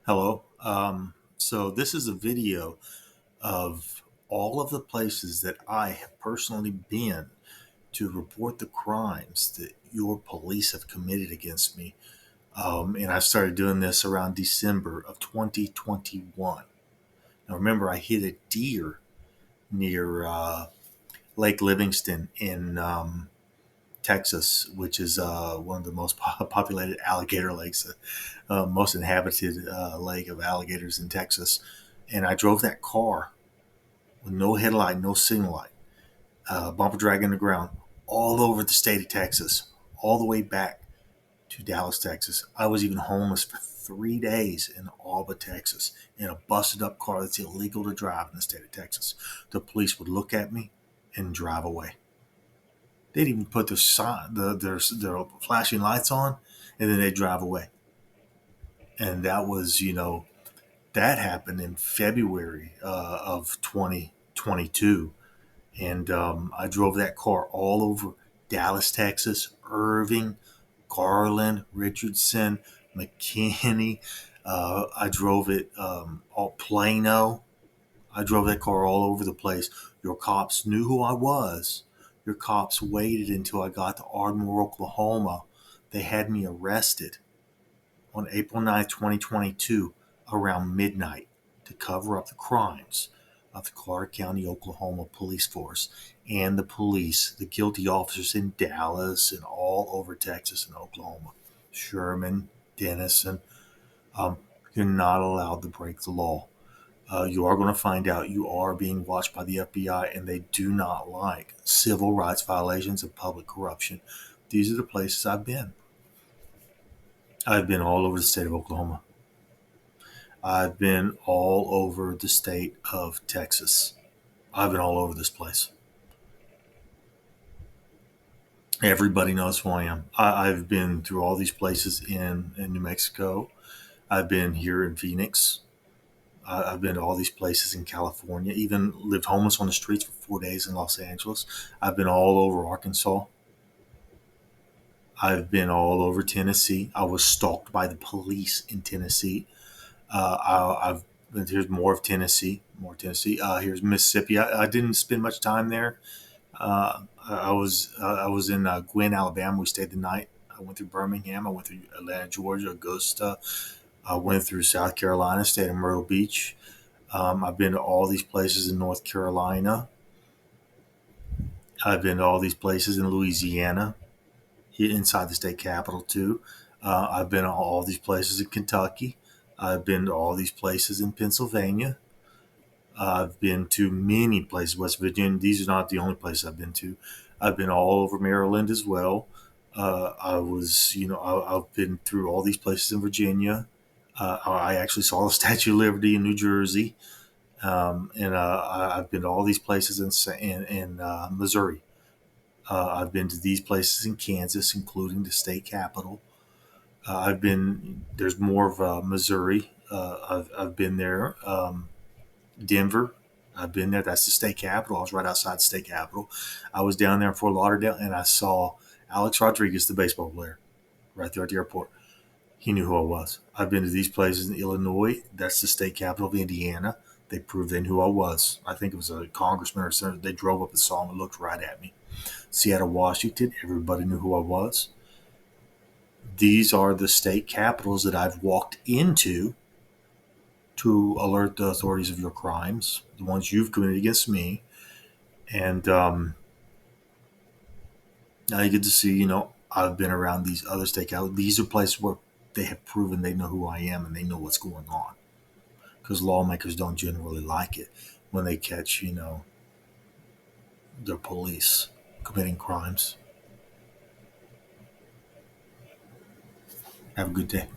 Hello. So this is a video of all of the places that I have personally been to report the crimes that your police have committed against me. And I started doing this around December of 2021. Now remember, I hit a deer near Lake Livingston in Texas, which is one of the most populated alligator lakes, most inhabited lake of alligators in Texas. And I drove that car with no headlight, no signal light, bumper drag in the ground, all over the state of Texas, all the way back to Dallas, Texas. I was even homeless for 3 days in Alba, Texas, in a busted up car that's illegal to drive in the state of Texas. The police would look at me and drive away. They'd even put their flashing lights on, and then they'd drive away. And that was, that happened in February of 2022. And I drove that car all over Dallas, Texas, Irving, Garland, Richardson, McKinney. I drove it all Plano. I drove that car all over the place. Your cops knew who I was. Your cops waited until I got to Ardmore, Oklahoma. They had me arrested on April 9th, 2022, around midnight to cover up the crimes of the Clark County, Oklahoma police force and the police, the guilty officers in Dallas and all over Texas and Oklahoma. Sherman, Denison. Um, you're not allowed to break the law. You are going to find out you are being watched by the FBI, and they do not like civil rights violations and public corruption. These are the places I've been. I've been all over the state of Oklahoma. I've been all over the state of Texas. I've been all over this place. Everybody knows who I am. I've been through all these places in New Mexico. I've been here in Phoenix. I've been to all these places in California, even lived homeless on the streets for 4 days in Los Angeles. I've been all over Arkansas. I've been all over Tennessee. I was stalked by the police in Tennessee. I've Here's more of Tennessee, more Tennessee. Here's Mississippi. I didn't spend much time there. I was in Gwinnett, Alabama. We stayed the night. I went through Birmingham. I went through Atlanta, Georgia, Augusta. I went through South Carolina, stayed in Myrtle Beach. I've been to all these places in North Carolina. I've been to all these places in Louisiana, inside the state capital too. I've been to all these places in Kentucky. I've been to all these places in Pennsylvania. I've been to many places, West Virginia. These are not the only places I've been to. I've been all over Maryland as well. I've been through all these places in Virginia. I actually saw the Statue of Liberty in New Jersey. I've been to all these places in Missouri. I've been to these places in Kansas, including the state capital. There's more of Missouri. I've been there. Denver. I've been there. That's the state capital. I was right outside the state capital. I was down there in Fort Lauderdale, and I saw Alex Rodriguez, the baseball player, right there at the airport. He knew who I was. I've been to these places in Illinois. That's the state capital of Indiana. They proved they knew who I was. I think it was a congressman or senator. They drove up and saw him and looked right at me. Seattle, Washington. Everybody knew who I was. These are the state capitals that I've walked into to alert the authorities of your crimes, the ones you've committed against me. And now you get to see, I've been around these other state capitals. These are places where they have proven they know who I am and they know what's going on. Because lawmakers don't generally like it when they catch, their police committing crimes. Have a good day.